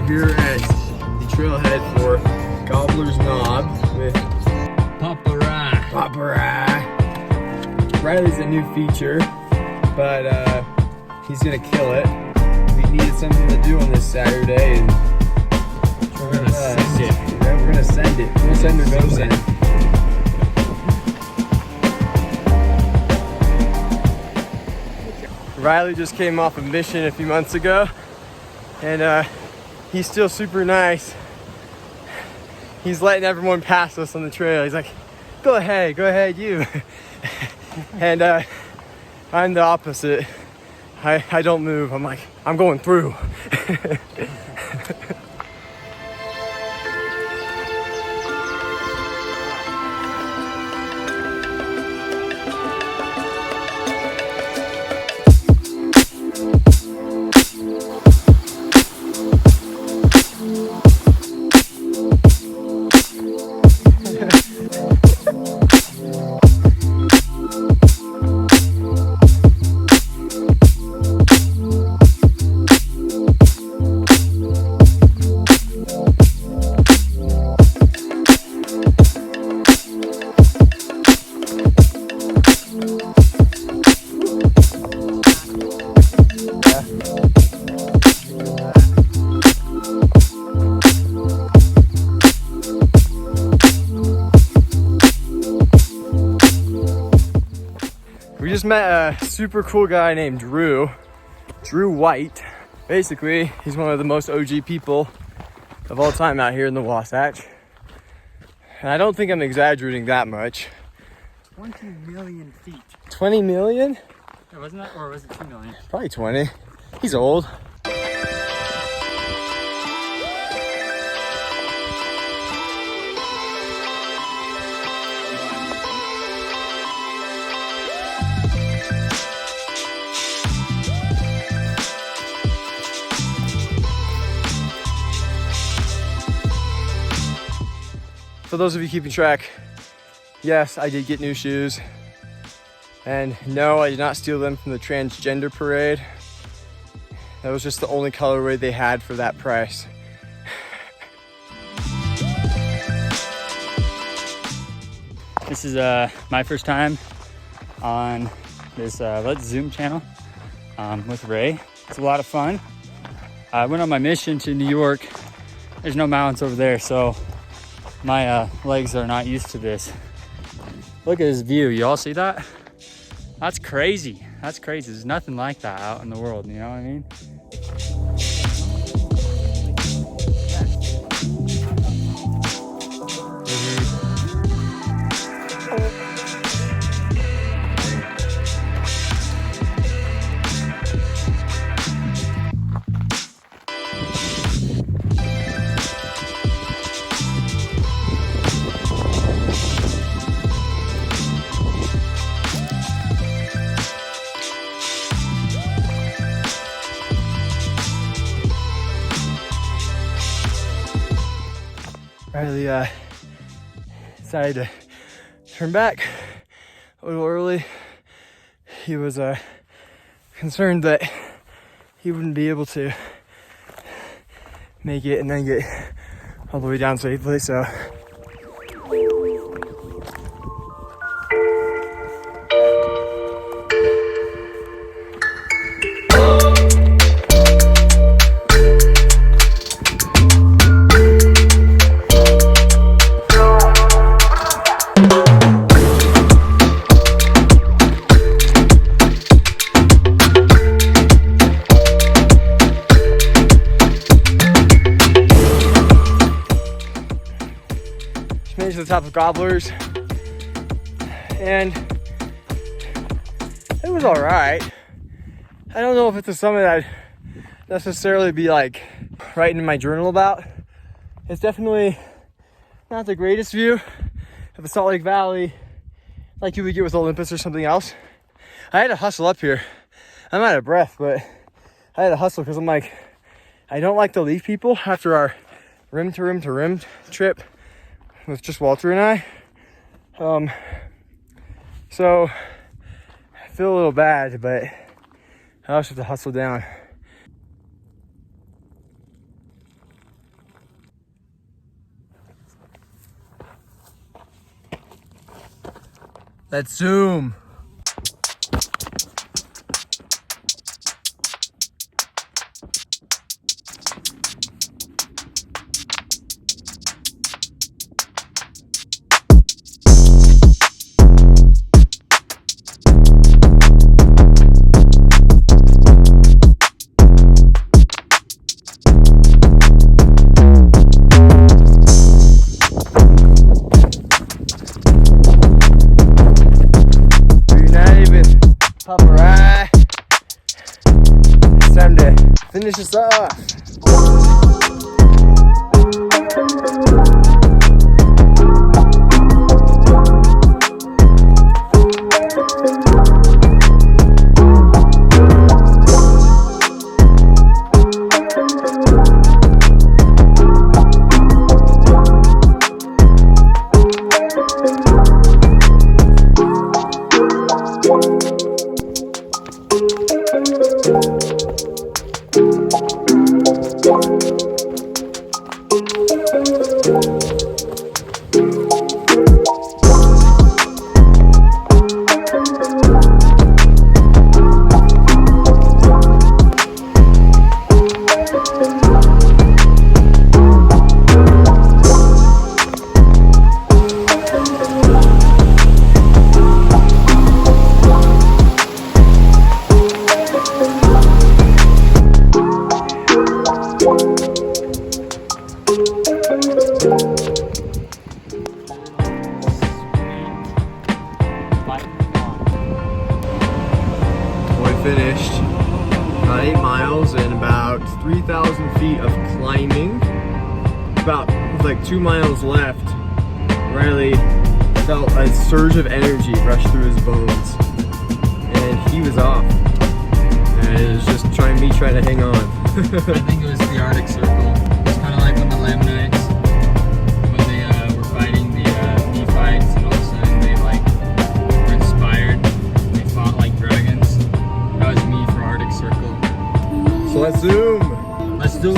We're here at the trailhead for Gobbler's Knob with Papa Rye. Riley's a new feature, but he's gonna kill it. We needed something to do on this Saturday, and we're gonna send it. Yeah, we're gonna send it. We're gonna send or no send. Riley just came off a mission a few months ago, and he's still super nice. He's letting everyone pass us on the trail. He's like, go ahead, you. And I'm the opposite. I don't move. I'm like, I'm going through. We just met a super cool guy named Drew White. Basically, he's one of the most OG people of all time out here in the Wasatch. And I don't think I'm exaggerating that much. 20 million feet. 20 million? Yeah, wasn't that, or was it 2 million? Probably 20. He's old. For those of you keeping track, yes, I did get new shoes. And no, I did not steal them from the transgender parade. That was just the only colorway they had for that price. This is my first time on this Let's Zoom channel with Ray. It's a lot of fun. I went on my mission to New York. There's no mountains over there, so my legs are not used to this. Look at this view. You all see that? That's crazy. That's crazy. There's nothing like that out in the world. You know what I mean? Riley decided to turn back a little early. He was concerned that he wouldn't be able to make it and then get all the way down safely, so made it to the top of Gobbler's, and it was all right. I don't know if it's a summit I'd necessarily be like writing in my journal about. It's definitely not the greatest view of the Salt Lake Valley like you would get with Olympus or something else. I had to hustle up here. I'm out of breath, but I had to hustle because I'm like, I don't like to leave people after our rim to rim to rim trip with just Walter and I. So I feel a little bad, but I also have to hustle down. Let's zoom. Alright, it's time to finish this off. Finished about 8 miles and about 3,000 feet of climbing. About like 2 miles left. Riley felt a surge of energy rush through his bones, and he was off. And it was just trying to hang on. I think it was the Arctic Circle. It's kind of like when the Lamanites, when they were fighting the Nephites, and all of a sudden they like were inspired. They fought like dragons. That was me for Arctic Circle. So let's zoom. Let's do.